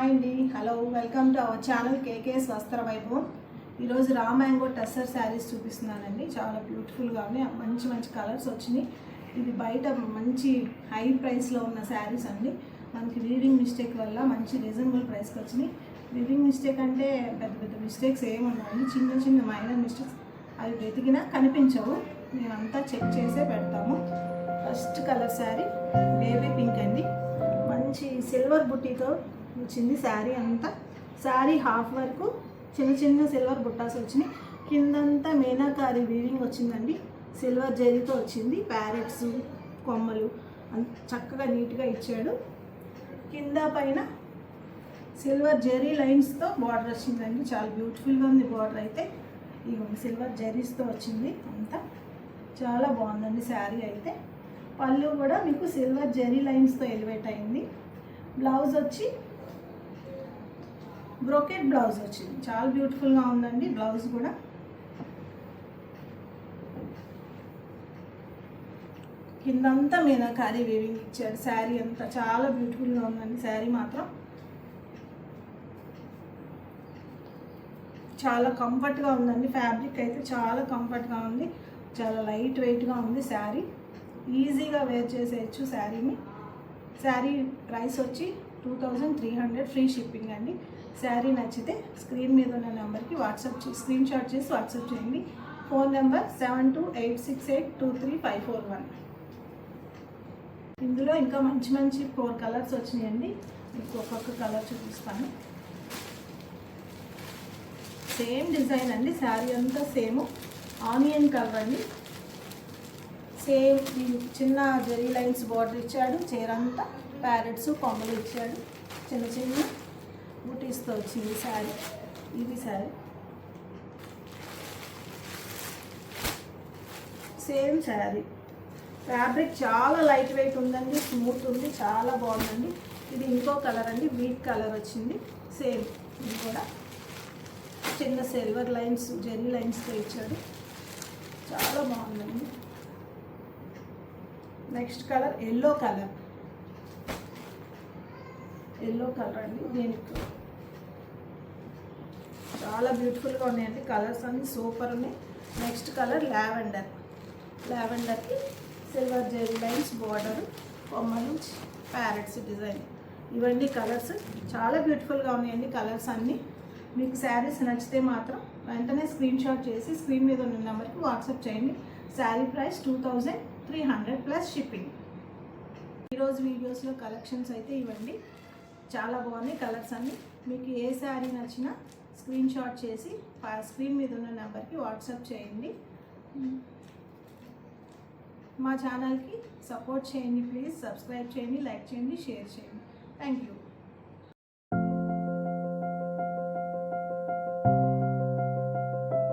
Hi అండి, hello, welcome to our channel KKS వస్త్ర వైభవం. ఈరోజు రా మ్యాంగో టస్సర్ శారీస్ చూపిస్తున్నానండి. చాలా బ్యూటిఫుల్గా ఉన్నాయి, మంచి మంచి కలర్స్ వచ్చినాయి. ఇది బయట మంచి హై ప్రైస్లో ఉన్న శారీస్ అండి. మనకి వీవింగ్ మిస్టేక్ వల్ల మంచి రీజనబుల్ ప్రైస్కి వచ్చినాయి. వీవింగ్ మిస్టేక్ అంటే పెద్ద పెద్ద మిస్టేక్స్ ఏమి ఉన్నాయండి, చిన్న చిన్న మైనర్ మిస్టేక్స్. అవి వెతికినా కనిపించవు, మేమంతా చెక్ చేసే పెడతాము. First colour sari baby pink అండి. మంచి సిల్వర్ బుట్టీతో వచ్చింది శారీ అంతా. శారీ హాఫ్ వరకు చిన్న చిన్న సిల్వర్ బుట్టాస్ వచ్చినాయి. కిందంతా మీనాకారి వీవింగ్ వచ్చిందండి. సిల్వర్ జరీతో వచ్చింది. ప్యారెట్స్, కొమ్మలు చక్కగా నీట్గా ఇచ్చాడు. కింద పైన సిల్వర్ జరీ లైన్స్తో బార్డర్ వచ్చిందండి. చాలా బ్యూటిఫుల్గా ఉంది బార్డర్ అయితే. ఇవి సిల్వర్ జరీస్తో వచ్చింది అంతా. చాలా బాగుందండి శారీ అయితే. పళ్ళు కూడా మీకు సిల్వర్ జరీ లైన్స్తో ఎలివేట్ అయింది. బ్లౌజ్ వచ్చి బ్రోకెట్ బ్లౌజ్ వచ్చింది. చాలా బ్యూటిఫుల్గా ఉందండి బ్లౌజ్ కూడా. కిందంతా మీనాకారి వీవింగ్ ఇచ్చాడు. శారీ అంతా చాలా బ్యూటిఫుల్గా ఉందండి. శారీ మాత్రం చాలా కంఫర్ట్గా ఉందండి. ఫ్యాబ్రిక్ అయితే చాలా కంఫర్ట్గా ఉంది. చాలా లైట్ వెయిట్గా ఉంది శారీ. ఈజీగా వేర్ చేసేయచ్చు శారీని. శారీ ప్రైస్ వచ్చి 2300, ఫ్రీ షిప్పింగ్ అండి. శారీ నచ్చితే స్క్రీన్ మీద ఉన్న నెంబర్కి స్క్రీన్ షాట్ చేసి వాట్సాప్ చేయండి. Phone number 7286823541. ఇందులో ఇంకా మంచి మంచి 4 కలర్స్ వచ్చినాయండి. మీకు ఒక్కొక్క కలర్ చూపిస్తాను. సేమ్ డిజైన్ అండి. శారీ అంతా సేమ్ ఆనియన్ కలర్ అండి. సేమ్ చిన్న జరీ లైన్స్ బార్డర్ ఇచ్చాడు. చీర అంతా ప్యారెట్స్, కొమ్మలు ఇచ్చాడు. చిన్న చిన్న బూటీస్తో వచ్చింది శారీ. ఇది శారీ సేమ్ శారీ. ఫ్యాబ్రిక్ చాలా లైట్ వెయిట్ ఉందండి, స్మూత్ ఉంది, చాలా బాగుందండి. ఇది ఇంకో కలర్ అండి, వీట్ కలర్ వచ్చింది. సేమ్ ఇది కూడా చిన్న సిల్వర్ లైన్స్, జెరీ లైన్స్తో ఇచ్చాడు. చాలా బాగుందండి. Next colour yellow colour. Yellow colour అండి. దీనికి చాలా బ్యూటిఫుల్గా ఉన్నాయండి. కలర్స్ అన్నీ సూపర్ ఉన్నాయి. Next colour lavender. లావెండర్కి సిల్వర్ జెరీ లైన్స్ బార్డర్, కొమ్మలు, ప్యారెట్స్ డిజైన్. ఇవన్నీ కలర్స్ చాలా బ్యూటిఫుల్గా ఉన్నాయండి. కలర్స్ అన్నీ మీకు శారీస్ నచ్చితే మాత్రం వెంటనే స్క్రీన్ షాట్ చేసి స్క్రీన్ మీద ఉన్న నెంబర్కి వాట్సాప్ చేయండి. Sari price 2300 plus shipping. ఈరోజు వీడియోస్లో కలెక్షన్స్ అయితే ఇవ్వండి. చాలా బాగున్నాయి కలర్స్ అన్నీ. మీకు ఏ శారీ నచ్చినా స్క్రీన్ షాట్ చేసి స్క్రీన్ మీద ఉన్న నెంబర్కి వాట్సాప్ చేయండి. మా ఛానల్కి సపోర్ట్ చేయండి. ప్లీజ్ సబ్స్క్రైబ్ చేయండి, లైక్ చేయండి, షేర్ చేయండి. Thank you.